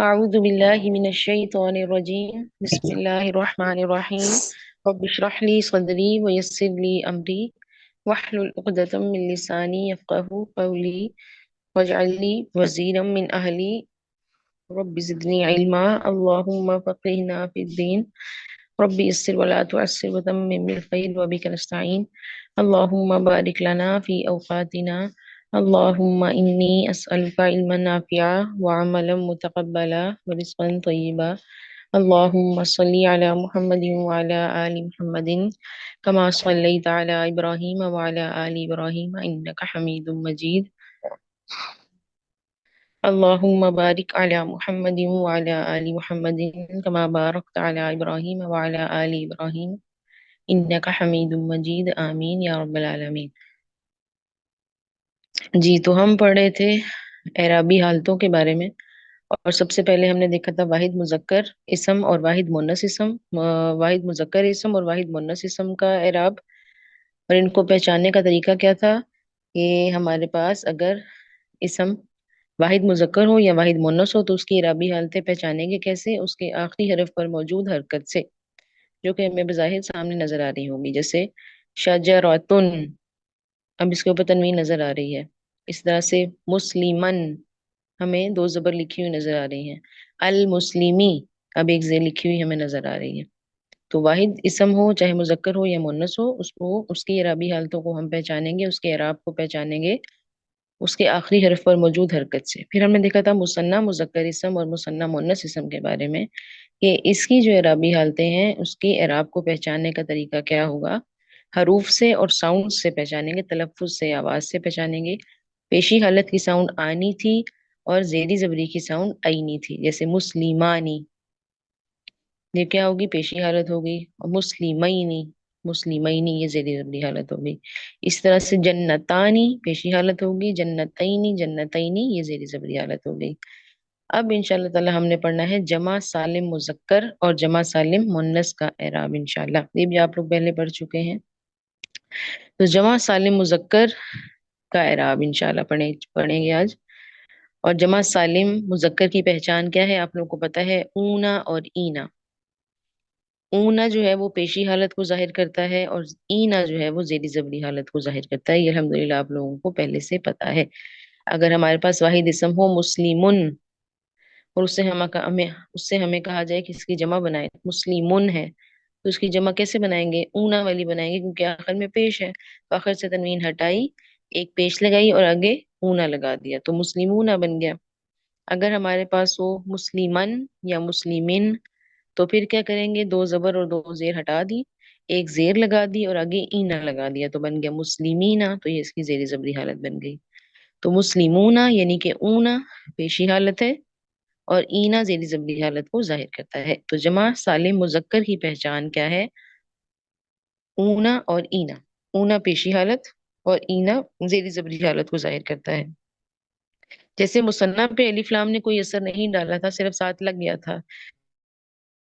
أعوذ بالله من الشيطان الرجيم بسم الله الرحمن الرحيم رب اشرح لي صدري ويسر لي أمري واحلل عقدة من لساني يفقه قولي واجعل لي وزيرا من أهلي رب زدني علما اللهم فقهنا في الدين رب يسر ولا تعسر وتمم بالخير وبك نستعين اللهم بارك لنا في أوقاتنا اللهم إني أسألك علما نافعا وعملا متقبلا ورزقا طيبا اللهم صل على محمد وعلى آل محمد كما صليت على إبراهيم وعلى آل إبراهيم إنك حميد مجيد اللهم بارك على محمد وعلى آل محمد كما باركت على إبراهيم وعلى آل إبراهيم إنك حميد مجيد آمين या रब्बल आलमीन। जी तो हम पढ़ रहे थे एराबी हालतों के बारे में। और सबसे पहले हमने देखा था वाहिद मुजक्कर इसम और वाहिद मुन्नस इसम। वाहिद मुजक्कर इसम और वाहिद मुन्नस इसम का एराब और इनको पहचानने का तरीका क्या था कि हमारे पास अगर इसम वाहिद मुजक्कर हो या वाहिद मुन्नस हो तो उसकी इराबी हालतें पहचानेंगे कैसे? उसके आखिरी हरफ पर मौजूद हरकत से, जो कि हमें बज़ाहिर सामने नजर आ रही होगी। जैसे शजरतुन, अब इसके ऊपर तनवीन नजर आ रही है। इस तरह से मुस्लिमन, हमें दो जबर लिखी हुई नजर आ रही हैं। अल मुस्लिमी, अब एक जेर लिखी हुई हमें नजर आ रही है। तो वाहिद इसम हो चाहे मुजक्कर हो या मुन्नस हो, उसको उसकी इराबी हालतों को हम पहचानेंगे, उसके इराब को पहचानेंगे उसके आखिरी हरफ पर मौजूद हरकत से। फिर हमने देखा था मुसन्ना मुजक्कर इसम और मुसन्ना मुन्नस इसम के बारे में कि इसकी जो एराबी हालतें हैं उसकी एराब को पहचानने का तरीका क्या होगा। हरूफ से और साउंड से पहचानेंगे, तलफ्फुज से, आवाज से पहचानेंगे। पेशी हालत की साउंड आनी थी और जेरी जबरी की साउंड आईनी थी। जैसे मुस्लिमानी, ये क्या होगी? पेशी हालत होगी। और मुस्लिमैनी, मुस्लिमैनी ये जेरी जबरी हालत होगी। इस तरह से जन्नतानी पेशी हालत होगी, जन्नतैनी जन्नतैनी ये जेरी जबरी हालत होगी। अब इंशाल्लाह ताला हमने पढ़ना है जमा सालिम मुजक्कर और जमा सालिम मुन्नस का एराब। इंशाल्लाह ये भी आप लोग पहले पढ़ चुके हैं। तो जमा सालिम मुजक्कर का एराब इंशाल्लाह पढ़ेंगे आज। और जमा सालिम मुजक्कर की पहचान क्या है? आप लोगों को पता है, ऊना और ईना। ऊना जो है वो पेशी हालत को जाहिर करता है और ईना जो है वो जेरी जबरी हालत को जाहिर करता है। ये अल्हम्दुलिल्लाह आप लोगों को पहले से पता है। अगर हमारे पास वाहिद इसम हो मुस्लिमुन और उससे हमें कहा जाए कि इसकी जमा बनाए, मुस्लिमुन है, तो उसकी जमा कैसे बनाएंगे? ऊना वाली बनाएंगे, क्योंकि आखिर में पेश है। तो आखिर से तनवीन हटाई, एक पेश लगाई और आगे ऊना लगा दिया, तो मुस्लिमूना बन गया। अगर हमारे पास हो मुस्लिमन या मुस्लिमिन, तो फिर क्या करेंगे? दो जबर और दो जेर हटा दी, एक जेर लगा दी और आगे ईना लगा दिया, तो बन गया मुस्लिमीना। तो ये इसकी जेरी जबरी हालत बन गई। तो मुस्लिमूना यानी कि ऊना पेशी हालत है और ईना जेरी जबरी हालत को जाहिर करता है। तो जमा सालिम मुजक्कर की पहचान क्या है? ऊना और ईना। ऊना पेशी हालत और ईना जेरी जबरी हालत को जाहिर करता है। जैसे मुसन्ना पे अलिफ लाम ने कोई असर नहीं डाला था, सिर्फ साथ लग गया था,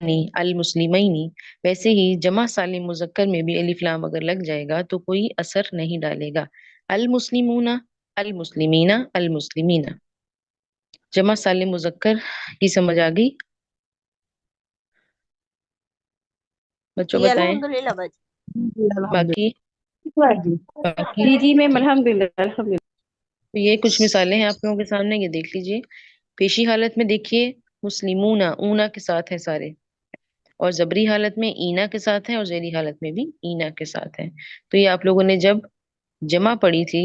नहीं अल मुस्लिमैनी, वैसे ही जमा सालिम मुजक्कर में भी अलिफ लाम अगर लग जाएगा तो कोई असर नहीं डालेगा। अल मुस्लिमूना, अल मुस्लिमीना, अल मुस्लिमीना। जमा सालिम मुजक्कर की समझ आ गई? बच्चों जी बताएं। अल्हम्दुलिल्लाह बच। बाकी बाकी जी जी मैम ठीक। अल्हम्दुलिल्लाह अल्हम्दुलिल्लाह। तो ये कुछ मिसालें हैं आप लोगों के सामने, ये देख लीजिए। पेशी हालत में देखिए मुस्लिमूना ऊना के साथ है सारे, और जबरी हालत में ईना के साथ है और जेरी हालत में भी ईना के साथ है। तो ये आप लोगों ने जब जमा पढ़ी थी,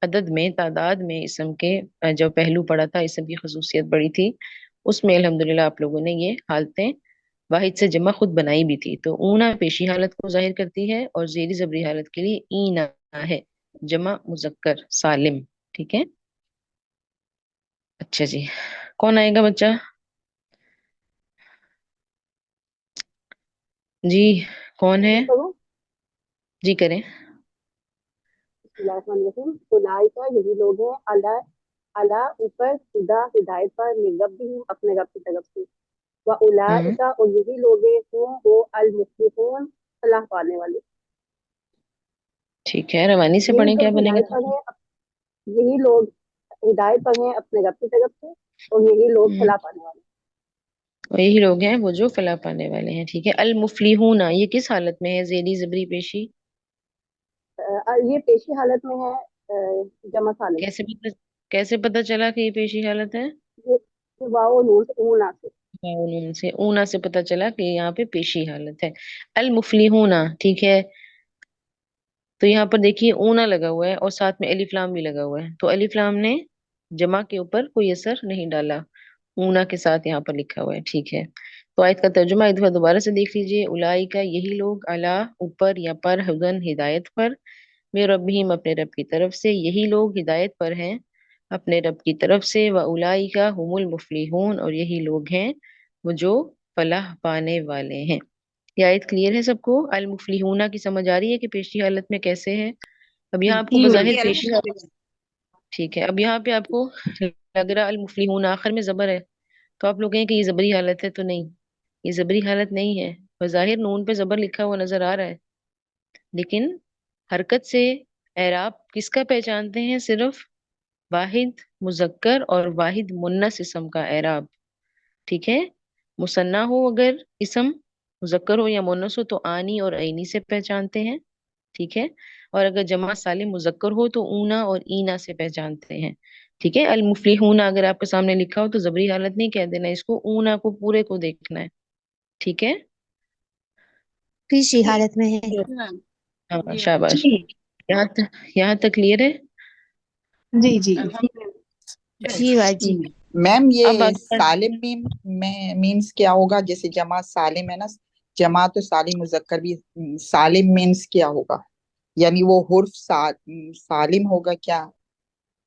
अदद में तादाद में इसम के जब पहलू पढ़ा था, इसम की खसूसियत पढ़ी थी, उसमें अल्हम्दुलिल्लाह आप लोगों ने ये हालतें वाहिद से जमा खुद बनाई भी थी। तो ऊना पेशी हालत को जाहिर करती है और जेरी जबरी हालत के लिए ईना है, जमा मुजक्कर सालिम। ठीक है, अच्छा जी। कौन आएगा बच्चा? जी, कौन है? मैं करूँ? जी करें। बिस्मिल्लाहिर्रहमानिर्रहीम। उलाइका यही लोग हैं, अला अला ऊपर, खुदा हिदायत पर, मिन रब्बिहिम अपने रब की तरफ से। व हम्म, उलाइका और यही लोग हैं हों वो अल मुफ्लिहून, सलाह पाने वाले। ठीक है, रवानी से यही पढ़ें, क्या लोग बनेगा? हिदायत पर हैं, यही लोग हिदायत पर हैं अपने रब की तरफ से, और यही लोग हम्म, सलाह पाने वाले। और यही लोग हैं वो जो फलाह पाने वाले हैं। ठीक है, अल मुफलिहूना ये किस हालत में है, जेरी जबरी पेशी? ये पेशी हालत में है, जमा सालिम। कैसे पता कैसे पता चला कि ये पेशी हालत है? ये वाओ नून से ऊन आ से। ऊन से, ऊना से पता चला कि यहाँ पे पेशी हालत है। अल मुफलिहूना, ठीक है। तो यहाँ पर देखिए ऊना लगा हुआ है और साथ में अलिफ लाम भी लगा हुआ है, तो अलिफ लाम ने जमा के ऊपर कोई असर नहीं डाला, ऊना के साथ यहाँ पर लिखा हुआ है। ठीक है, तो आयत का तर्जुमा एक दफा दोबारा से देख लीजिए। उलाई का यही लोग, अला ऊपर या पर, हुदन हिदायत पर, वे रब्बिहिम अपने रब की तरफ से, यही लोग हिदायत पर हैं अपने रब की तरफ से। व उलाई का हुमुल मुफलिहून और यही लोग हैं वो जो फलाह पाने वाले हैं। ये आयत क्लियर है सबको? अल मुफलिहूना की समझ आ रही है कि पेशी हालत में कैसे है? अब यहाँ आपको जी मैम। बज़ाहिर पेशी हालत, ठीक है, अब यहाँ पे आपको लग रहा अल मुफलिहून आखिर में जबर है, तो आप लोग कहें कि ये जबरी हालत है, तो नहीं, ये जबरी हालत नहीं है। बज़ाहिर नून पे जबर लिखा हुआ नजर आ रहा है, लेकिन हरकत से एराब किसका पहचानते हैं? सिर्फ वाहिद मुजक्कर और वाहिद मुन्नस इसम का एराब। ठीक है, मुसन्ना हो अगर इसम, मुजक्कर हो या मुन्नस हो तो आनी और ऐनी से पहचानते हैं। ठीक है, और अगर जमा सालिम मुजक्कर हो तो ऊना और ईना से पहचानते हैं। ठीक है, अल मुफलिहूना अगर आपके सामने लिखा हो तो जबरी हालत नहीं कह देना इसको, ऊना को पूरे को देखना है। ठीक है, पेशी हालत में है। हाँ शाबाश। यहाँ तक क्लियर है? जी जी जी बाजी। मैम अब ये आगे सालिम मीम में मीन्स क्या होगा? जैसे जमा सालिम है ना, जमा तो सालिम मुजक्कर भी, सालिम मीन्स क्या होगा? यानी वो हुर्फ सालिम होगा क्या?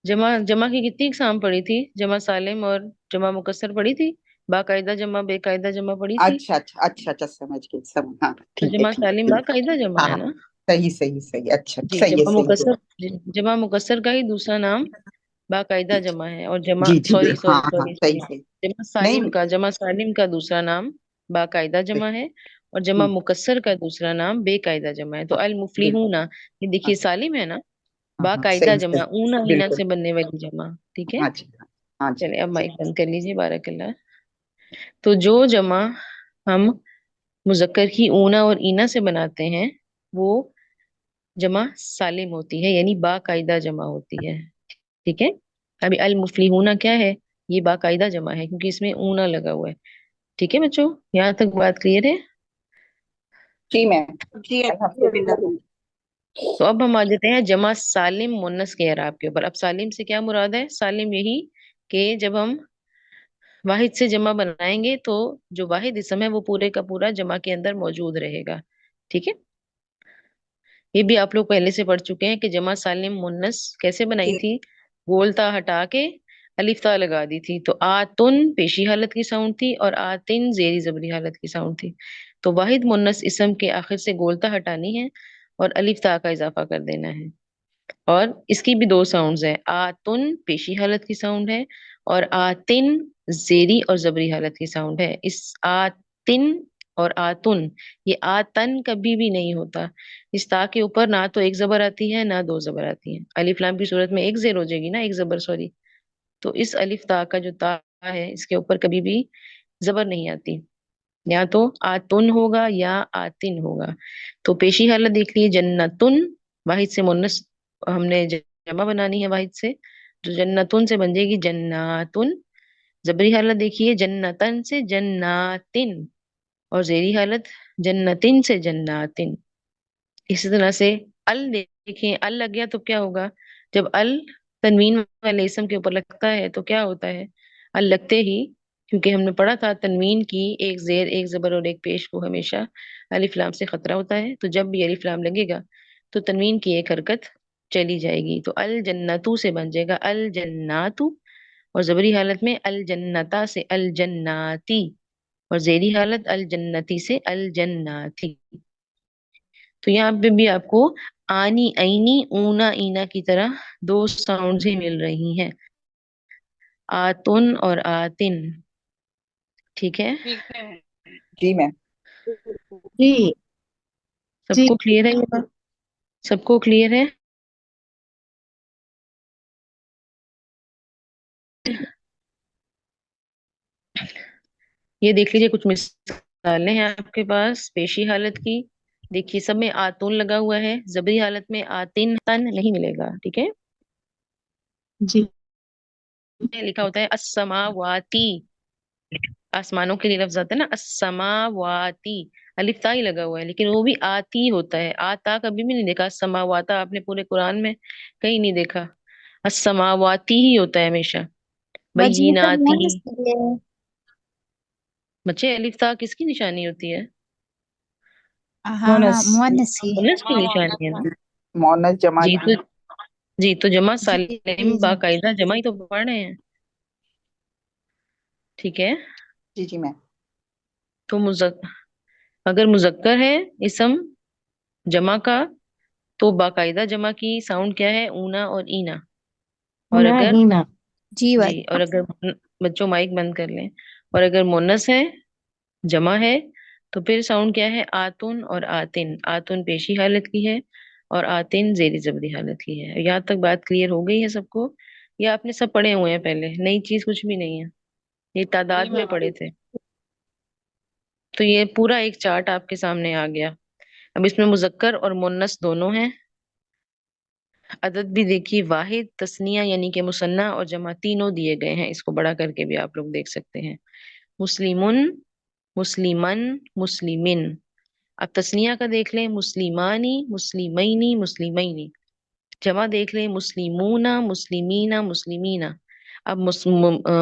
जमा, जमा की कितनी इकसाम पढ़ी थी? जमा सालिम और जमा मुकस्सर पढ़ी थी, बाकायदा जमा बेकायदा जमा पढ़ी थी। अच्छा अच्छा अच्छा अच्छा, समझ गई, समझ, हाँ तो ठीक है जमा ठीक है सालिम ठीक है। बाकायदा जमा हाँ है हाँ, ना? सही सही सही, अच्छा जी, सही है जमा सही है। मुकस्सर, जमा मुकस्सर का ही दूसरा नाम बाकायदा जमा है, और जमा, जी जी, सॉरी हाँ सॉरी हाँ, सॉरी सही सॉरी, सही। नहीं, जमा सालिम का दूसरा नाम बाकायदा जमा है, और जमा मुकस्सर का दूसरा नाम बेकायदा जमा है। तो अल बिल्कुल, मुफलिहूना, ये हाँ देखिए सालिम है ना, हाँ हाँ, बाकायदा सही जमा, सही, ऊना ईना बिल्कुल, से बनने वाली जमा। ठीक है, हाँ जी, हाँ जी। चलिए अब माइक बंद कर लीजिए, बारकल्ला। तो जो जमा हम मुजक्कर की ऊना और ईना से बनाते हैं वो जमा सालिम होती है, यानी बाकायदा जमा होती है। ठीक है, अभी अल मुफलिहूना क्या है? ये बाकायदा जमा है क्योंकि इसमें ऊना लगा हुआ है। ठीक है बच्चों, यहाँ तक बात क्लियर है? जी मैम, जी अल्हम्दुलिल्लाह। अल्हम्दुलिल्लाह। तो अब हम आ जाते हैं जमा सालिम मुन्नस के एराब के ऊपर। अब सालिम से क्या मुराद है? सालिम यही कि जब हम वाहिद से जमा बनाएंगे तो जो वाहिद इसम है वो पूरे का पूरा जमा के अंदर मौजूद रहेगा। ठीक है, ये भी आप लोग पहले से पढ़ चुके हैं कि जमा सालिम मुन्नस कैसे बनाई थी। गोलता हटा के अलिफ ता लगा दी थी, तो आतुन पेशी हालत की साउंड थी और आतिन जेरी जबरी हालत की साउंड थी। तो वाहिद मुन्नस इसम के आखिर से गोलता हटानी है और अलिफ ता का इजाफा कर देना है। और इसकी भी दो साउंड्स हैं, आतुन पेशी हालत की साउंड है और आतिन जेरी और जबरी हालत की साउंड है। इस आतिन और आतुन, ये आतन कभी भी नहीं होता। इस ता के ऊपर ना तो एक जबर आती है ना दो जबर आती है, अलिफ लाम की सूरत में एक जेर हो जाएगी ना, एक जबर सॉरी। तो इस अलिफ ता का जो ता है इसके ऊपर कभी भी जबर नहीं आती, या तो आतुन होगा या आतिन होगा। तो पेशी हालत देख लिए, जन्नतुन, वाहिद से मुन्नस हमने जमा बनानी है वाहिद से, तो जन्नतुन से बन जाएगी जन्नातुन। जबरी हालत देखिए, जन्नतन से जन्नातिन, और जेरी हालत जन्नतिन से जन्नातिन। इसी तरह से अल देखें, अल लग गया तो क्या होगा? जब अल तनवीन वाले इसम के ऊपर लगता है तो क्या होता है? अल लगते ही, क्योंकि हमने पढ़ा था तनवीन की एक जेर एक जबर और एक पेश को हमेशा अलिफ लाम से खतरा होता है, तो जब भी अलिफ लाम लगेगा तो तनवीन की एक हरकत चली जाएगी, तो अल जन्नतू से बन जाएगा अल जन्नातू। और जबरी हालत में अल जन्नता से अल जन्नाती, और जेरी हालत अल जन्नती से अल जन्नाती। तो यहाँ पे भी आपको आनी ऐनी ऊना ईना की तरह दो साउंड ही मिल रही हैं, आतुन और आतिन। ठीक है, जी मैम। जी जी सबको क्लियर है ये बात? सबको क्लियर है? ये देख लीजिए कुछ मिसालें हैं आपके पास पेशी हालत की। देखिए सब में आतून लगा हुआ है, जबरी हालत में आतिन तन नहीं मिलेगा, ठीक है। जी लिखा होता है अस्समावाती, आसमानों के लिए लफ्ज आता है ना, अस्समावाती, अलिफ ता ही लगा हुआ है, लेकिन वो भी आती होता है। आता कभी भी नहीं देखा, समावाता आपने पूरे कुरान में कहीं नहीं देखा, अस्समावाती ही होता है हमेशा। बाजी, ये तो बय्यिनाती। मोहन से है। बच्चे अलिफ ता किसकी निशानी होती है? हाँ हाँ, मोनस। मोहन से। मुन्नस की निशानी है ना। मोनस जमा जी की। तो, जी तो जमा जी सालिम जी जी बाकायदा जमा ही तो पढ़ रहे हैं, ठीक है। जी जी मैम। तो अगर मुजक्कर है इसम जमा का, तो बाकायदा जमा की साउंड क्या है? ऊना और ईना। और होना अगर, ही ना। जी जी और बाजी। अगर बच्चों माइक बंद कर लें, और अगर मुन्नस है जमा है, तो फिर साउंड क्या है? आतुन और आतिन। आतुन पेशी हालत की है और आतिन जेरी जबरी हालत की है। यहाँ तक बात क्लियर हो गई है सबको, या आपने सब पढ़े हुए हैं पहले? नई चीज कुछ भी नहीं है, ये तादाद में पढ़े थे। तो ये पूरा एक चार्ट आपके सामने आ गया। अब इसमें मुजक्कर और मुन्नस दोनों हैं। अदद भी देखिए, वाहिद, तस्निया यानी कि मुसन्ना और जमा तीनों दिए गए हैं, इसको बड़ा करके भी आप लोग देख सकते हैं। मुस्लिमुन, मुस्लिमन, मुस्लिमिन। अब तस्निया का देख लें, मुस्लिमानी, मुस्लिमैनी, मुस्लिमैनी। जमा देख लें, मुस्लिमूना, मुस्लिमीना, मुस्लिमीना। अब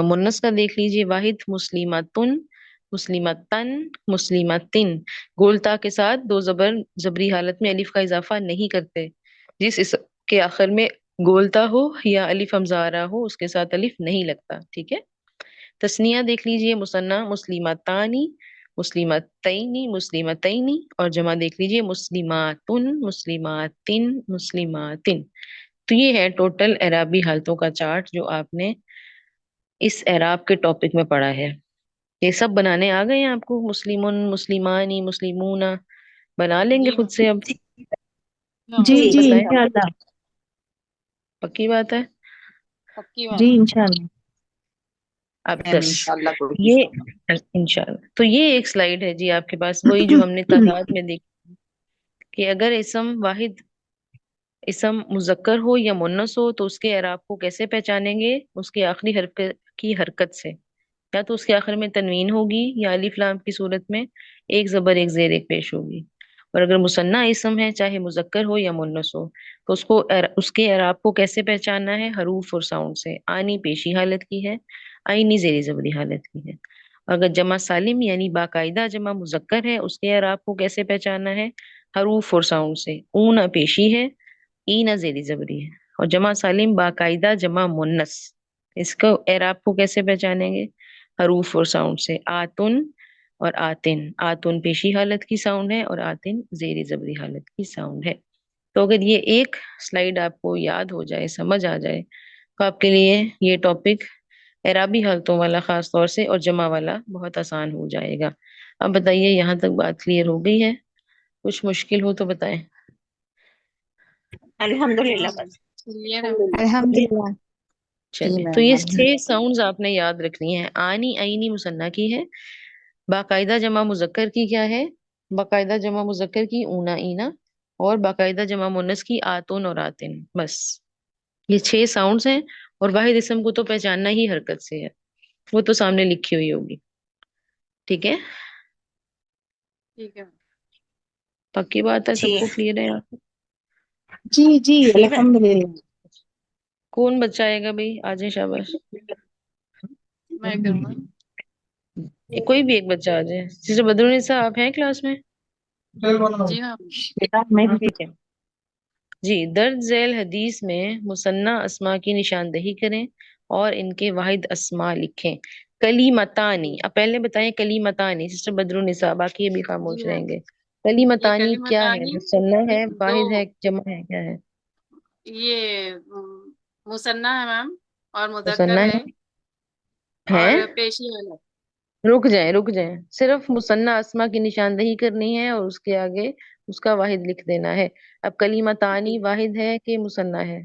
मुन्नस का देख लीजिए, वाहिद, मुस्लिमतुन, मुस्लिमतन, मुस्लिमतिन। गोलता के साथ दो जबर जबरी हालत में अलिफ का इजाफा नहीं करते। जिस इस के आखिर में गोलता हो या अलिफ हमजारा हो, उसके साथ अलिफ नहीं लगता, ठीक है। तस्निया देख लीजिए, मुसन्ना, मुस्लिमतानी, मुस्लिमतैनी, मुस्लिमतैनी। और जमा देख लीजिए, मुस्लिमातुन, मुस्लिमातिन, मुस्लिमातिन। तो ये है टोटल एराबी हालतों का चार्ट जो आपने इस एराब के टॉपिक में पढ़ा है। ये सब बनाने आ गए हैं आपको? मुस्लिमुन, मुस्लिमानी, मुस्लिमूना बना लेंगे खुद से अब? जी जी बताएं, इंशाल्लाह। पक्की बात है? जी इंशाल्लाह। अब मैम 10। इंशाल्लाह कोशिश ये करूंगा। इंशाल्लाह, तो ये एक स्लाइड है जी आपके पास, वही जो हमने तादाद में देखी, कि अगर इसम वाहिद, इसम मुजक्कर हो या मुन्नस हो, तो उसके एराब को कैसे पहचानेंगे? उसके आखिरी हर्फ की हरकत से। या तो उसके आखिर में तनवीन होगी, या अलिफ लाम की सूरत में एक जबर एक जेर एक पेश होगी। और अगर मुसन्ना इसम है, चाहे मुजक्कर हो या मुन्नस हो, तो उसके एराब को कैसे पहचानना है? हरूफ और साउंड से। आनी पेशी हालत की है, आईनी जेरी जबरी हालत की है। अगर जमा सालिम यानी बाकायदा जमा मुजक्कर है, उसके एराब को कैसे पहचानना है? हरूफ और साउंड से। ऊना पेशी है, ई ना जेरी जबरी है। और जमा सालिम बाकायदा जमा मुन्नस, इसको एराब को कैसे पहचानेंगे? हरूफ और साउंड से। आतुन और आतिन। आतुन पेशी हालत की साउंड है और आतिन जेरी जबरी हालत की साउंड है। तो अगर ये एक स्लाइड आपको याद हो जाए, समझ आ जाए, तो आपके लिए ये टॉपिक एराबी हालतों वाला खास तौर से और जमा वाला बहुत आसान हो जाएगा। अब बताइए, यहाँ तक बात क्लियर हो गई है? कुछ मुश्किल हो तो बताएं। अल्हम्दुलिल्लाह बस। अल्हम्दुलिल्लाह। जी चलिए, तो मैम ये अच्छा। 6 साउंड्स आपने याद रखनी है। आनी, आईनी मुसन्ना की है। बाकायदा जमा मुजक्कर की क्या है? बाकायदा जमा मुजक्कर की ऊना, ईना। और बाकायदा जमा मुन्नस की आतुन और आतिन। बस ये 6 साउंड्स हैं। और वाहिद इसम को तो पहचानना ही हरकत से है, वो तो सामने लिखी हुई होगी, ठीक है। पक्की बात है, जी सबको क्लियर है यहाँ? जी जी जी मैम। अल्हम्दुलिल्लाह। कौन बच्चा आएगा भाई? आ जाए, शाबाश। कोई भी एक बच्चा आ जाए। सिस्टर बदरुन्निसा, आप हैं क्लास में? बेटा मैं ठीक है जी। दर्ज झैल हदीस में मुसन्ना अस्मा की निशानदही करें और इनके वाहिद अस्मा लिखें। कलीमतानी, अब पहले बताएं कलीमतानी, सिस्टर बदरुन्निसा, बाकी ये भी खामोश रहेंगे। कलीमतानी क्या है? मुसन्ना है, वाहिद है, जमा है, क्या है? मुसन्ना है। रुक जाएं, सिर्फ मुसन्ना अस्मा की निशानदही करनी है और उसके आगे उसका वाहिद लिख देना है। अब कलीमतानी वाहिद है कि मुसन्ना है?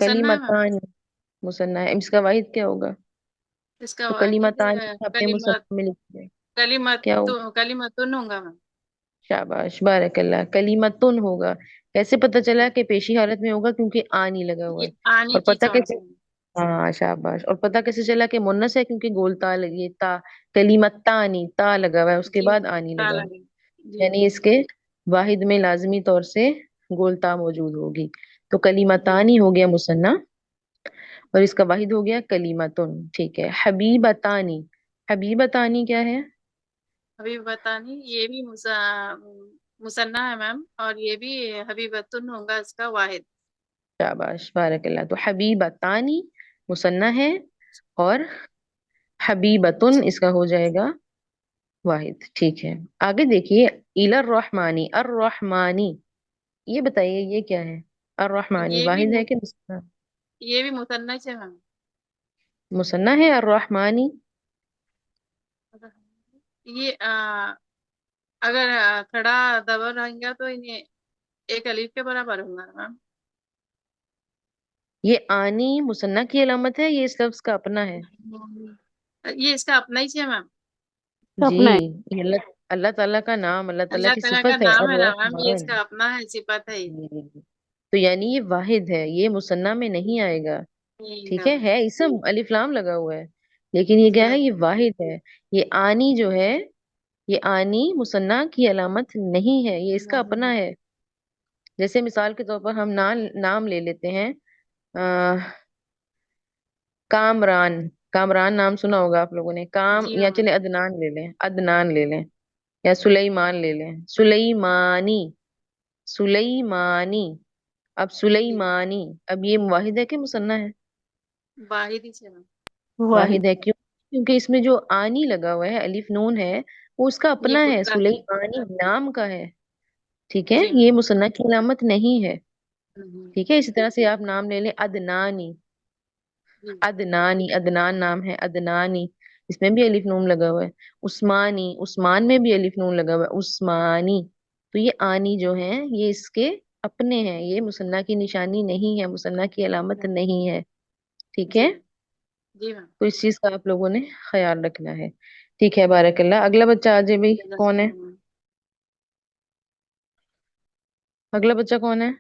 कलीमतानी मुसन्ना है, इसका वाहिद क्या होगा? इसका तो वाहिद कलिमतानी आपने मुसन्ना में लिखा है, क्या हो? कलिमतुन होगा मैम। शाबाश, बारकल्ला, कलीमतुन होगा। कैसे पता चला कि पेशी हालत में होगा? क्योंकि आ नहीं लगा हुआ ये है। आनी और की पता चांस कैसे? है। हाँ, शाबाश। और पता कैसे चला कि मुन्नस है? क्योंकि गोल ता लगी है, ता। कलीमत्तानी, ता लगा हुआ है, उसके जी बाद मैम, आ नहीं लगा ताला हुआ है। है। जी यानी इसके वाहिद में लाजमी तौर से गोल ता मौजूद होगी। तो जी कलीमतानी हो गया मुसन्ना, और इसका वाहिद हो गया कलीमतुन। ठीक है, हबीबतानी। हबीबतानी क्या है? अभी बतानी, ये भी मुसन्ना है मैम, और ये भी हबीबतुन होगा इसका वाहिद। शाबाश, बारकल्ला। तो हबीबतानी मुसन्ना है, और हबीबतुन इसका हो जाएगा वाहिद। ठीक है, आगे देखिए। इलर रहमानी, अर रहमानी, ये बताइए ये क्या है? अर रहमानी ये भी वाहिद है कि मुसन्ना? ये भी मुसन्ना है मैम। मुसन्ना है अर रहमानी। ये अगर खड़ा दबर रहेगा तो इन्हें एक अलीफ के बराबर होगा मैम। ये आनी मुसन्ना की अलामत है, ये इस लफ्ज का अपना है? ये इसका अपना ही है मैम। जी, अपना है। ये अल्लाह अल्लाह ताला का नाम, अल्लाह ताला अल्लाह की ताला का सिफत है, नाम अर है ना मैम, ये रहमान। इसका अपना है, सिफत है ये। जी, जी, जी। तो यानी ये वाहिद है, ये मुसन्ना में नहीं आएगा। ठीक ठीक है मैम। है इसम अलिफ लाम लगा हुआ है, लेकिन ये जी क्या है? मैम। ये वाहिद है। ये आनी जो है, ये आनी मुसन्ना की अलामत नहीं है, ये इसका अपना नहीं। है। जैसे मिसाल के तौर पर हम नाम ले लेते हैं। आ, कामरान। कामरान नाम सुना होगा आप लोगों ने। काम, जी या मैम। चले अदनान ले लें, अदनान ले लें, या सुलेमान ले लें, सुलेमानी। सुलेमानी। अब जी सुलेमानी, अब ये वाहिद है कि मुसन्ना है? वाहिद ही है मैम। वाहिद। वाहिद है। क्यों? क्योंकि इसमें जो आनी लगा हुआ है, अलिफ नून है, वो उसका ये अपना खुद है, का है। सुलेमानी नाम का है। ठीक है, जी ये मैम। मुसन्ना की अलामत नहीं है। हम्म, ठीक है, इसी तरह से आप नाम ले लें, अदनानी। जी अदनानी, अदनान नाम है, अदनानी, इसमें भी अलिफ नून लगा हुआ है। उस्मानी, उस्मान में भी अलिफ नून लगा हुआ है, उस्मानी। तो ये आनी जो है, ये इसके अपने हैं, ये मुसन्ना की निशानी नहीं है, मुसन्ना की अलामत नहीं है। ठीक जी है, जी मैम। तो इस चीज का आप लोगों ने ख्याल रखना है। ठीक है, बारकल्ला। अगला बच्चा आ जाए भाई, कौन है? जज़ाकल्लाह। अगला बच्चा कौन है?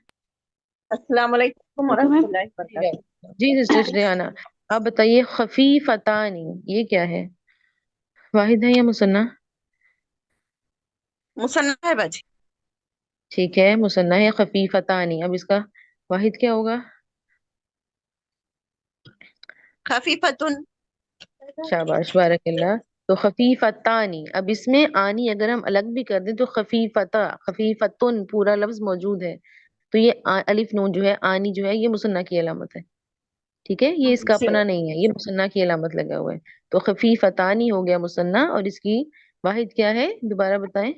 अस्सलाम वालेकुम ठीक है मैम। वरहमतुल्लाहि वबरकातुहू। जी सिस्टर रेहाना, आप बताइए, खफीफतानी ये क्या है? वाहिद है या मुसन्ना? मुसन्ना है बाजी। ठीक है, मुसन्ना है, खफीफतानी। अब इसका वाहिद क्या होगा? खफीफतुन। शाबाश, बारकल्ला। तो खफीफतानी, अब इसमें आनी अगर हम अलग भी कर दें तो खफीफता, खफीफतुन पूरा लफ्ज मौजूद है। तो ये अलिफ नून जो है, आनी जो है, ये मुसन्ना की अलामत है। ठीक है, ये इसका जी अपना नहीं है, ये मुसन्ना की अलामत लगा हुआ है। तो खफीफतानी हो गया मुसन्ना, और इसकी वाहिद क्या है? दोबारा बताएं।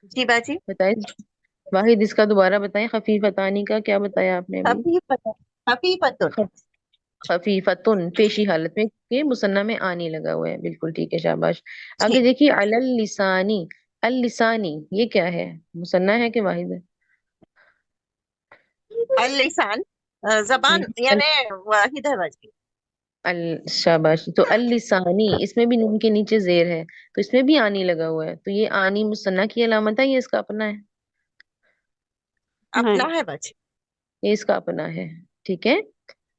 जी बाजी। बताएं, वाहिद इसका दोबारा बताएं, खफीफतानी का क्या बताया आपने अभी? खफीफतुन। खफीफतुन। खफीफतुन पेशी हालत में, के मुसन्ना में आनी लगा हुआ है, बिल्कुल ठीक है, शाबाश। आगे जी। देखिए, अलल लिसानी। अल लिसानी ये क्या है? मुसन्ना है कि वाहिद है? अल लिसान, जबान अल यानी वाहिद है बाजी। अल शाबाश। तो अल लिसानी, इसमें भी नून के नीचे जेर है, तो इसमें भी आनी लगा हुआ है। तो ये आनी मुसन्ना की अलामत है, ये इसका अपना है? अपना नहीं। है बाजी। ये इसका अपना है। ठीक है,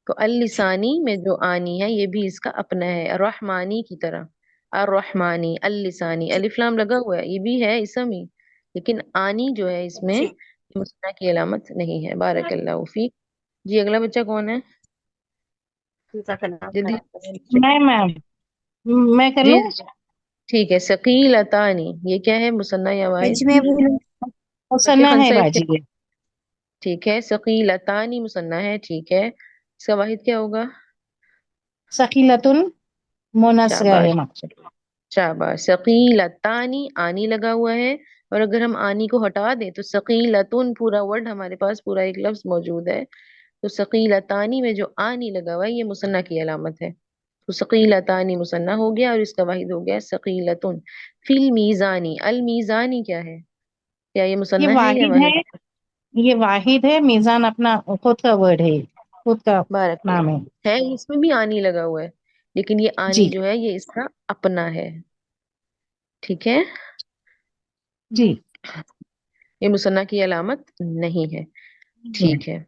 तो अल लिसानी में जो आनी है, ये भी इसका अपना है, रहमानी की तरह। अर रहमानी, अल लिसानी, जी अलिफ लाम लगा हुआ है, ये भी है इसम ही, लेकिन आनी जो है इसमें जी। मुस्ना की अलामत नहीं है। बारकल्लाहु फीक। जी, अगला बच्चा कौन है? जज़ाकल्लाह जल्दी। खैर। मैं मैम, मैं कर जी लूँ। जी, ठीक है। सकीलतानी ये क्या है? मुसन्ना या वाहिद? बीच में बोलो। रखिए मुसन्ना है खनसा बाजी इफ्तिहार। ये। ठीक है, सकीलतानी मुसन्ना है, ठीक है, इसका वाहिद क्या होगा? सकीलतुन मुनस्सा है शाबाश, मैम। शाबाश। सकीलतानी आनी लगा हुआ है, और अगर हम आनी को हटा दें तो सकीलतुन पूरा वर्ड हमारे पास, पूरा एक लफ्ज मौजूद है। तो सकीलतानी में जो आनी लगा हुआ है, ये मुसन्ना की अलामत है। तो सकीलतानी मुसन्ना हो गया, और इसका वाहिद हो गया सकीलतुन। फिल मीजानी, अल मीजानी क्या है? क्या ये ये मुसन्ना है या वाहिद है। वाहिद? ये वाहिद है, मीजान अपना खुद का वर्ड है। खुद का बारक नाम है इसमें भी आनी लगा हुआ है, लेकिन ये आनी जी जो है ये इसका अपना है। ठीक है, जी ये मुसन्ना की अलामत नहीं है। जी ठीक है,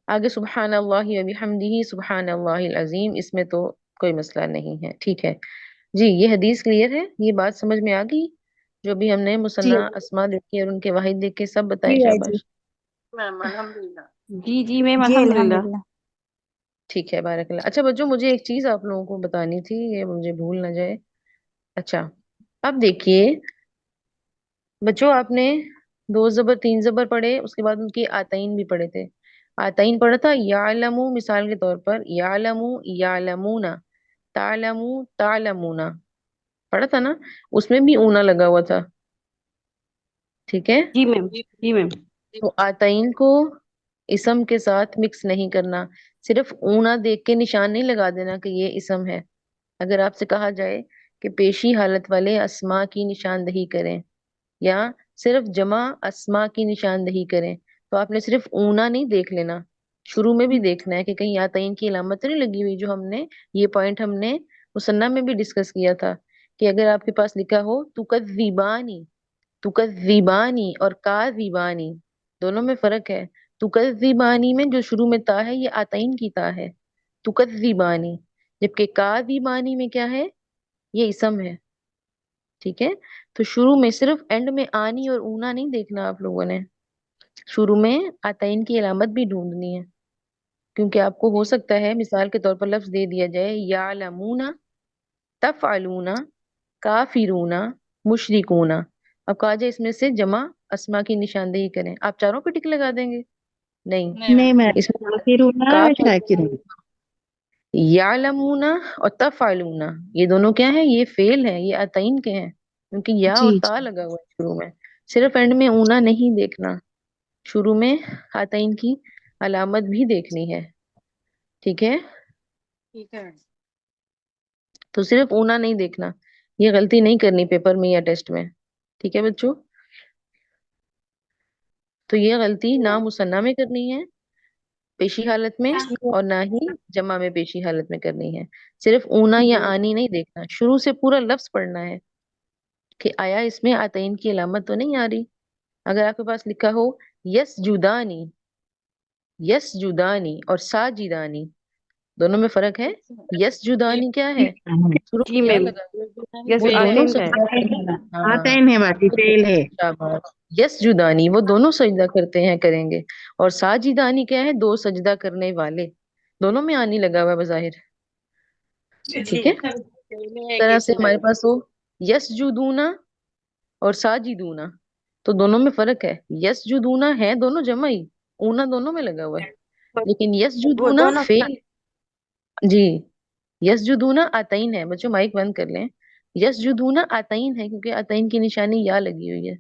आगे सुबहान अल्लाह व बिहम्दिही सुबहान अल्लाहिल अज़ीम, इसमें तो कोई मसला नहीं है। ठीक है जी, ये हदीस क्लियर है, ये बात समझ में आ गई। जो भी हमने जी मुसन्ना अस्मा देखे और उनके वाहिद देखे सब बताएं, जी भाई जी शाबाश। मैम अल्हम्दुलिल्लाह। जी जी मैम जी अल्हम्दुलिल्लाह। अल्हम्दुलिल्लाह। ठीक है, बारकल्लाह। अच्छा बच्चों, मुझे एक चीज आप लोगों को बतानी थी, ये मुझे भूल ना जाए। अच्छा, अब देखिए बच्चों, आपने दो जबर तीन जबर पढ़े, उसके बाद उनके आतईन भी पढ़े थे। आतईन पढ़ा था यालमू, मिसाल के तौर पर यालमू यालमूना, तालमू तालमूना, पढ़ा था ना, उसमें भी ऊना लगा हुआ था। ठीक है, जी मैम। जी जी मैम। जी तो आतईन को इसम के साथ मिक्स नहीं करना, सिर्फ ऊना देख के निशान नहीं लगा देना कि ये इसम है। अगर आपसे कहा जाए कि पेशी हालत वाले अस्मा की निशानदही करें या सिर्फ जमा अस्मा की निशानदही करें, तो आपने सिर्फ ऊना नहीं देख लेना, शुरू में भी देखना है कि कहीं यातईन की अलामत तो नहीं लगी हुई। जो हमने ये पॉइंट हमने मुसन्ना में भी डिस्कस किया था कि अगर आपके पास लिखा हो तुकज़्ज़िबानी, तुकज़्ज़िबानी और काज़िबानी, दोनों में फर्क है। तुकज़्ज़िबानी में जो शुरू में ता है ये आतईन की ता है, तुकज़्ज़िबानी, जबकि काज़िबानी में क्या है, ये इसम है। ठीक है, तो शुरू में सिर्फ एंड में आनी और ऊना नहीं देखना आप लोगों ने, शुरू में आतईन की अलामत भी ढूंढनी है। क्योंकि आपको हो सकता है मिसाल के तौर पर लफ्ज दे दिया जाए यालमूना, तफअलूना, काफिरूना, मुशरिकूना, अब कहा जाए इसमें से जमा अस्मा की निशानदेही करें, आप चारों पे टिक लगा देंगे? नहीं, नहीं नहीं मैम। मैं इसमें शाकिरूना काफिर, शाकिरून। यालमूना और तफअलूना, ये दोनों क्या है, ये फेल है, ये अतईन के हैं, क्योंकि या जी और ता जी लगा हुआ है शुरू में। सिर्फ एंड में ऊना नहीं देखना, शुरू में अतईन की अलामत भी देखनी है। ठीक है, ठीक है। तो सिर्फ ऊना नहीं देखना, ये गलती नहीं करनी पेपर में या टेस्ट में। ठीक है बच्चों, तो ये गलती ना मुसन्ना में करनी है पेशी हालत में, और ना ही जमा में पेशी हालत में करनी है। सिर्फ ऊना या आनी नहीं देखना, शुरू से पूरा लफ्ज पढ़ना है कि आया इसमें आतईन की अलामत तो नहीं आ रही। अगर आपके पास लिखा हो यस जुदानी, यस जुदानी और साजिदानी, दोनों में फर्क है। यस ये जुदानी क्या है, शुरू जी में या मैम। लगा हुआ है, यस वो फेल दोनों आतैन का है। सजदा करते हैं। हाँ, आतैन है बाकी वो फेल है। शाबाश। यस जुदानी वो दोनों सजदा करते हैं, करेंगे। और साजिदानी क्या है, दो सजदा करने वाले, दोनों में आनी लगा हुआ है बज़ाहिर। ठीक है, फेल इस है तरह कि से हमारे पास हो यस जुदूना और साजिदूना, तो दोनों में फर्क है। यस जुदूना है दोनों जमा ही, ऊना दोनों में लगा हुआ है, लेकिन यस वो जुदूना दोनों फेल। जी, यसजुदूना आतईन है बच्चों, माइक बंद कर लें। यसजुदूना आतईन है क्योंकि आतईन की निशानी या लगी हुई है।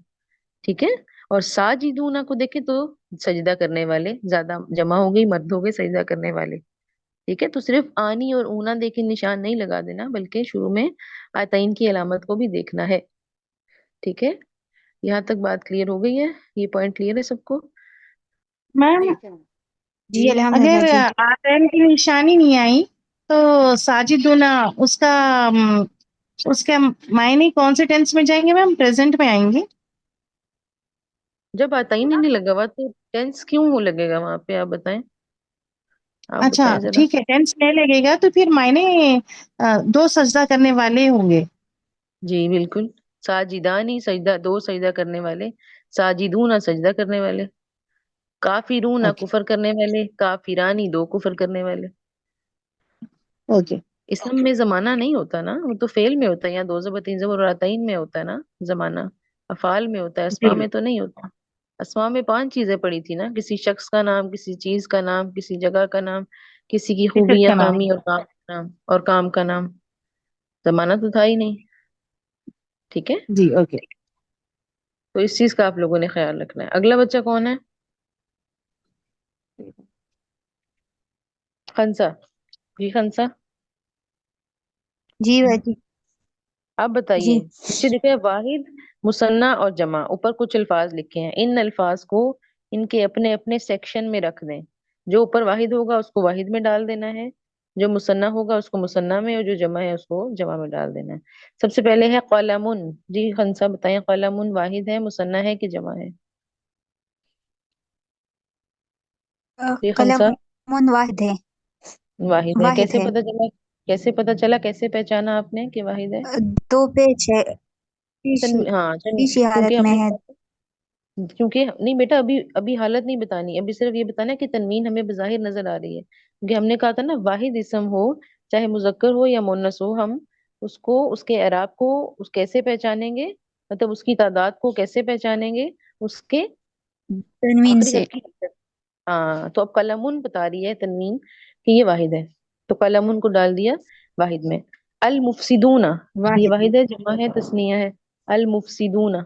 ठीक है, और साजिदूना को देखें तो सजदा करने वाले, ज्यादा जमा हो गई, मर्द हो गए सजदा करने वाले। ठीक है, तो सिर्फ आनी और ऊना देखे निशान नहीं लगा देना, बल्कि शुरू में आतईन की अलामत को भी देखना है। ठीक है, यहाँ तक बात क्लियर हो गई है, ये पॉइंट क्लियर है सबको? मैम ठीक है। जी अल्हम्दुलिल्लाह अगर जी। आतैन की निशानी नहीं आई तो साजिदुना उसका उसका मायने कौन से टेंस में जाएंगे मैम, प्रेजेंट में आएंगे? जब आतईन ही नहीं लगा हुआ तो टेंस क्यों हो लगेगा वहां पे, आप बताएं, आप अच्छा बताएं जरा। ठीक है, टेंस नहीं लगेगा तो फिर मायने दो सजदा करने वाले होंगे। जी बिल्कुल, साजिदानी सजदा, दो सजदा करने वाले, साजिदूना सजदा करने वाले, काफिरूना ओके कुफर करने वाले, काफिरानी दो कुफर करने वाले। ओके इसम में जमाना नहीं होता ना, वो तो फेल में होता है, यहाँ दो जबर तीन जबर और अताइन में होता है ना जमाना, अफाल में होता है, अस्मा जी में तो नहीं होता। अस्मा में पांच चीजें पड़ी थी ना, किसी शख्स का नाम, किसी चीज का नाम, किसी जगह का नाम, किसी की फिक्र खूबी या का नाम। खामी और काम का नाम, और काम का नाम। जमाना तो था ही नहीं। ठीक है, जी ओके। तो इस चीज का आप लोगों ने ख्याल रखना है। अगला बच्चा कौन है? खंसा, जी खंसा, जी भाई जी। आप बताइए। जी नीचे लिखा है वाहिद, मुसन्ना और जमा, ऊपर कुछ अल्फाज लिखे हैं, इन अल्फाज को इनके अपने अपने सेक्शन में रख दें। जो ऊपर वाहिद होगा उसको वाहिद में डाल देना है, जो मुसन्ना होगा उसको मुसन्ना में, और जो जमा है उसको जमा में डाल देना है। सबसे पहले है कलमुन। जी हंसा बताएं, कलमुन वाहिद है, मुसन्ना है कि जमा है? जी हंसा। कलमुन वाहिद है। वाहिद है, वाहिद कैसे है। पता चला? कैसे पता चला, कैसे पहचाना आपने कि वाहिद है? दो पेज है, तीसरी हाँ तीसरी क्योंकि हालत में हमने है। क्योंकि नहीं बेटा, अभी अभी हालत नहीं बतानी, अभी सिर्फ ये बताना है कि तनवीन हमें बज़ाहिर नजर आ रही है, क्योंकि हमने कहा था ना वाहिद इस्म हो, चाहे मुजक्कर हो या मुन्नस हो, हम उसको उसके एराब को उस कैसे पहचानेंगे, मतलब उसकी तादाद को कैसे पहचानेंगे? उसके तनवीन आखिरी से। हरफ की। हाँ तो अब कलमुन बता रही है तनवीन कि ये वाहिद है, तो कलमुन को डाल दिया वाहिद में। अल मुफसिदूना, ये वाहिद है। वाहिद है, जमा है, तस्निया है? अल मुफसिदूना।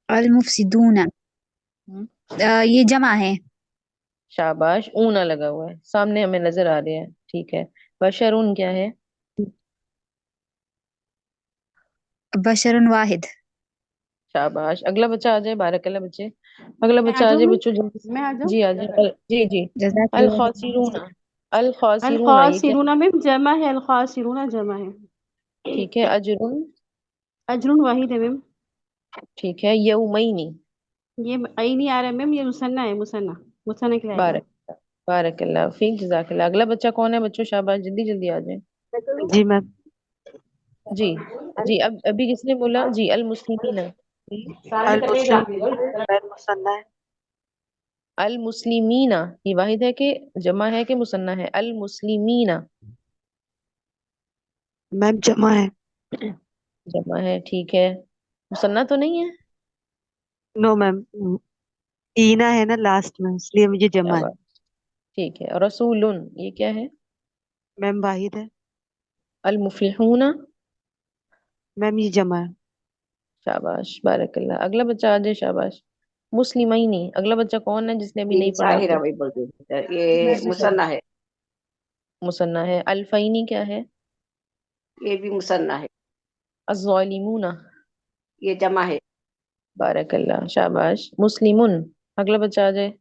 अल मुफसिदूना, ये जमा है। शाबाश, ऊना लगा हुआ है सामने हमें नजर आ रहा है, ठीक है। बशरून क्या है? बशरुन वाहिद। शाबाश, अगला बच्चा आ जाए, बारकल्ला बच्चे, अगला मैं आ बच्चा आ जाऊँ जाए मैम, बच्चों जल्दी से। मैं आ जाऊँ। जी आ जाए, जी जी। अल जज़ाकल्लाह खैर। खासिरूना, अल अल खासिरूना ये क्या? खासिरूना मैम जमा है, अल खासिरूना जमा है। ठीक है। अजरुन, अजरुन वाहिद है मैम। ठीक है। यौमैनी, ये आई नहीं आ रहा है मैम, ये मुसन्ना है, मुसन्ना मुसन्ना कहलाएगा। बारक बारकल्ला फीक, जजाकल्ला। अगला बच्चा कौन है बच्चों? शाबाश, जल्दी जल्दी आ जाए। मैं करूँ? जी मैम। जी अल जी, अब अभी किसने बोला? जी अल मुस्लिमीना। अल मुस्लिम मैम मुसन्ना है। अल मुस्लिमीना, ये वाहिद है कि जमा है कि मुसन्ना है? अल मुस्लिमीना मैम जमा है। जमा है, ठीक है। मुसन्ना तो नहीं है? नो मैम, ईना है ना लास्ट में, इसलिए मुझे जमा है। शाबाश, ठीक है। और रसूलुन ये क्या है? मैम वाहिद है। अल मुफलिहूना, मैम ये जमा है। शाबाश, बारकल्ला। अगला बच्चा आ जाए, शाबाश। मुस्लिमैनी, अगला बच्चा कौन है जिसने अभी जी नहीं पढ़ा साहिरा तो? वही बोल रही थी, ये मुसन्ना है। मुसन्ना है। अल्फैनी क्या है? ये भी मुसन्ना है। अज़्ज़ालिमूना, ये जमा है। बारकल्ला, शाबाश। मुस्लिमुन, अगला बच्चा आ जाए,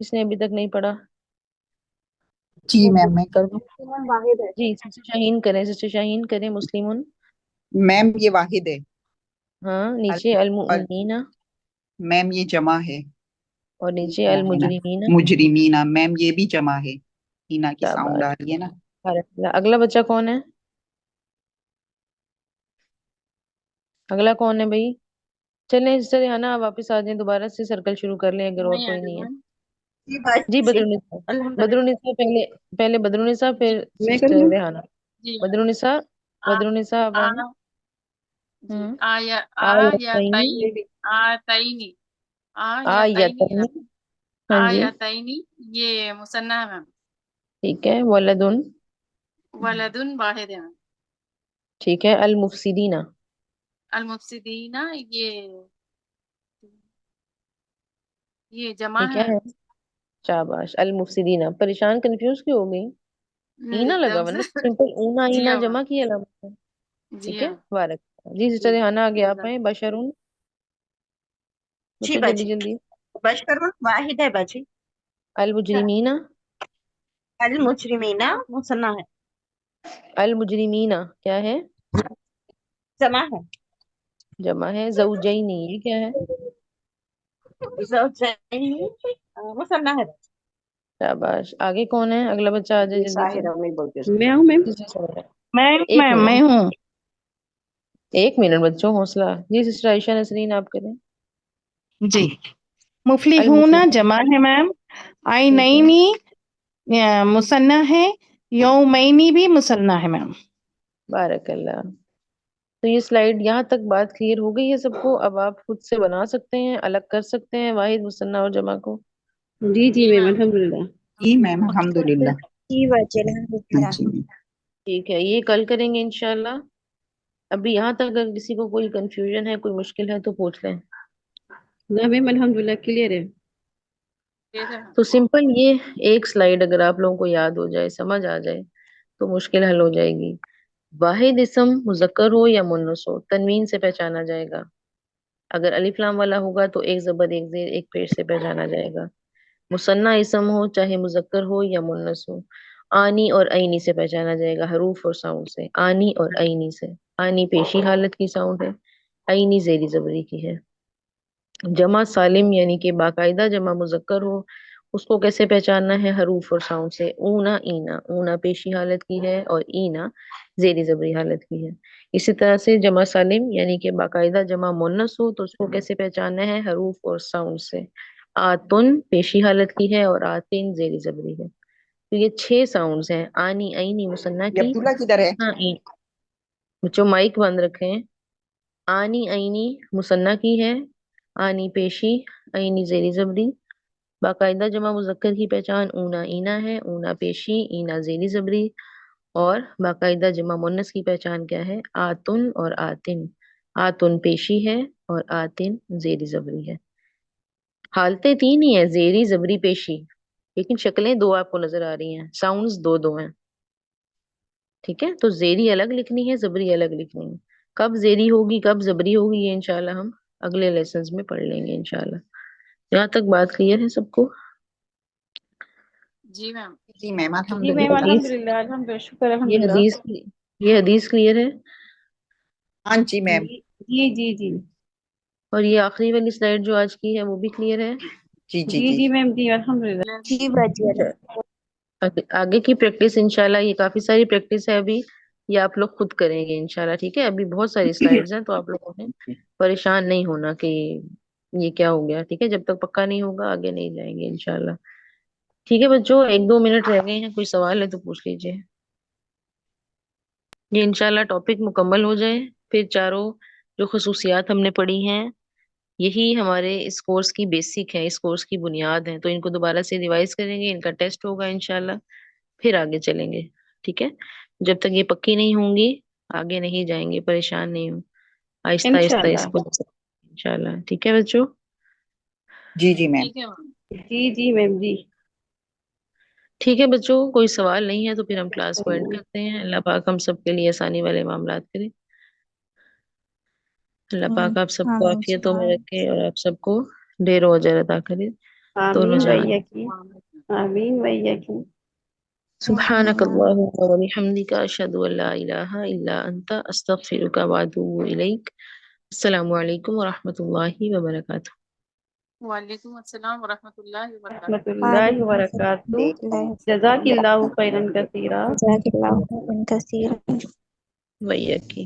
जिसने अभी तक नहीं पढ़ा। जी मैम मैं कर दूं? मुस्लिम वाहिद है। जी सिस्टर शाहीन करें, सिस्टर शाहीन करें मुस्लिमुन। मैम ये वाहिद है। हाँ अल, नीचे अल अल, मुमिनीना, मैम ये जमा है। और नीचे अल है ना? मुजरिमीना। मुजरिमीना, मैम ये भी जमा है। हीना की साउंड शाबाश, आ रही है ना? बारकल्ला। अगला बच्चा कौन है? अगला कौन है भाई? चलें सिस्टर है ना, आप वापस आ जाएं, दोबारा से सर्कल शुरू कर लें अगर और मैं आ कोई गई नहीं है। मैम। जी जी बच्ची। बदरुनिसा, अल्हम्दुलिल्लाह। बदरुनिसा पहले, पहले बदरुनिसा फिर मैं करूँ सिस्टर मैम। रेहाना। जी हाँ। बदरुनिसा, आ बदरुनिसा आप आ आए। जी हम्म। आ या आयतैनी, तईन, आ तईनी, आ या तईनी है ना। आयतैनी, हाँ आ जी, या तईनी, ये मुसन्ना है मैम। ठीक है। वलदुन, वलदुन वाहिद है मैम। ठीक है। अल मुफसिदीना, अल मुफसिदीना, ये जमा ये है क्या मैम। है? शाबाश, अल मुफसिदीना। परेशान कंफ्यूज क्यों हो गई? ईना लगा एकदम हुआ से। ना, सिंपल ऊना जी ईना हाँ जमा मैम। की अलामत है। जी ठीक है, हाँ। बारक। जी सिस्टर जी रेहाना आगे आप आए। जज़ाकल्लाह। बशरुन, जी बच्चों जल्दी बच्ची। जल्दी। बशर वाहिद है बच्ची। अल मुजरिमीना, अल मुजरिमीना मुसन्ना है। अल मुजरिमीना क्या है? जमा है। जमा है। जौजैनी ये क्या है? ज़ौजैनी, मुसन्ना है। शाबाश, आगे कौन है? अगला बच्चा आ जाए जी जल्दी से। साहिरा वही बोलती है। मैं हूँ मैम। जी सिस्टर, एक मैं मिनट, हूँ। एक मिनट बच्चों, हौसला। जी सिस्टर आयशा नसरीन आप करें। जी, अल मुफलिहूना मुफलिहून, जमा है मैम। आई ठीक है, नईनी मुसन्ना है। यौमैनी भी मुसन्ना है मैम। बारकल्ला। तो ये स्लाइड यहाँ तक बात क्लियर हो गई है सबको? अब आप खुद से बना सकते हैं, अलग कर सकते हैं वाहिद मुसन्ना और जमा को। जी जी जी मैम, मैम। अल्हम्दुलिल्लाह। जी मैम अल्हम्दुलिल्लाह। जी बच्चे हाँ अल्हम्दुलिल्लाह। जी। ठीक है, ये कल करेंगे इंशाल्लाह। अभी यहाँ तक अगर किसी को कोई कंफ्यूजन है, कोई मुश्किल है तो पूछ लें। ना मैम अल्हम्दुलिल्लाह क्लियर है। फिर है मैम। तो सिंपल ये एक स्लाइड अगर आप लोगों को याद हो जाए, समझ आ जाए, तो मुश्किल हल हो जाएगी। वाहिद इसम मुजक्कर हो या मुन्नस हो, तनवीन से पहचाना जाएगा। अगर अलिफ लाम वाला होगा तो एक जबर एक जेर एक पेश से पहचाना जाएगा। मुसन्ना इसम हो चाहे मुजक्कर हो या मुन्नस हो, आनी और ऐनी से पहचाना जाएगा, हरूफ और साउंड से। आनी और ऐनी से। आनी पेशी हालत की साउंड है, ऐनी जेरी जबरी की है। जमा सालिम यानी कि बाकायदा जमा मुजक्कर हो, उसको कैसे पहचानना है, हरूफ और साउंड से। ऊना ईना, ऊना पेशी हालत की है और ईना जेरी जबरी हालत की है। इसी तरह से जमा सालिम यानी कि बाकायदा जमा मुन्नस हो तो उसको कैसे पहचानना है, हरूफ और साउंड से। आतुन पेशी हालत की है और आतिन जेरी जबरी है। तो ये 6 साउंड्स हैं आनी ऐनी मुसन्ना ये की। अब्दुल्ला किधर है? हाँ बच्चों माइक बंद रखें। आनी ऐनी मुसन्ना की है, आनी पेशी, ऐनी जेरी जबरी। बाकायदा जमा मुजक्कर की पहचान ऊना ईना है, ऊना पेशी, ईना जेरी जबरी। और बाकायदा जमा मुन्नस की पहचान क्या है, आतुन और आतिन। आतुन पेशी है और आतिन जेरी जबरी है। हालतें 3 ही है, जेरी जबरी पेशी, लेकिन शक्लें 2 आपको नजर आ रही हैं, साउंड्स 2 हैं। ठीक है, तो जेरी अलग लिखनी है, जबरी अलग लिखनी है। कब जेरी होगी कब जबरी होगी ये इंशाल्लाह हम अगले लेसन्स में पढ़ लेंगे इंशाल्लाह। यहाँ तक बात क्लियर है सबको? जी मैम। जी मैम जी अल्हम्दुलिल्लाह। मैम, हदीस, अल्हम्दुलिल्लाह, अल्हम्दुलिल्लाह, शुक्र ये अल्हम्दुलिल्लाह। हदीस, ये हदीस क्लियर है? हाँ जी मैम। जी जी जी और ये आखिरी वाली स्लाइड जो आज की है वो भी क्लियर है? जी जी जी जी जी मैम, जी अल्हम्दुलिल्लाह। जी बाजी। आगे की प्रैक्टिस इंशाल्लाह, ये काफी सारी प्रैक्टिस है अभी, ये आप लोग खुद करेंगे इंशाल्लाह। ठीक है, अभी बहुत सारी स्लाइड्स हैं तो आप लोगों ने परेशान नहीं होना कि ये क्या हो गया। ठीक है, जब तक पक्का नहीं होगा आगे नहीं जाएंगे इंशाल्लाह। ठीक है बच्चों, 1-2 मिनट रह गए हैं, कोई सवाल है तो पूछ लीजिए। ये इंशाल्लाह टॉपिक मुकम्मल हो जाए, फिर चारों जो खसूसियात हमने पढ़ी हैं यही हमारे इस कोर्स की बेसिक है, इस कोर्स की बुनियाद है। तो इनको दोबारा से रिवाइज करेंगे, इनका टेस्ट होगा इंशाल्लाह, फिर आगे चलेंगे। ठीक है, जब तक ये पक्की नहीं होंगी आगे नहीं जाएंगे, परेशान नहीं हो, आहिस्ता आहिस्ता इंशाल्लाह। इसको इंशाल्लाह। ठीक है बच्चों? जी जी मैम। ठीक है मैम। जी जी मैम जी। ठीक है बच्चों, कोई सवाल नहीं है तो फिर हम क्लास को एंड करते हैं। अल्लाह पाक हम सबके लिए आसानी वाले मामलात करे। अल्लाह पाक आप सबको आमीन आफियतों में रखे और आप सबको ढेरों अजर अता करे, दोनों आमीन जहां। भैया की। आमीन भैया की। सुब्हानक अल्लाहुम्मा व बिहम्दिका अशहदु अल्ला इलाहा इल्ला अंता अस्तगफिरुका व अतूबु इलैक। अस्सलामु अलैकुम व रहमतुल्लाहि व बरकातुहू। वालेकुम अस्सलाम व रहमतुल्लाहि व बरकातुहू। रहमतुल्लाहि व बरकातुहू। जज़ाकिल्लाहु खैरन कसीरा। जज़ाकिल्लाहु खैरन कसीरा। वैयकी।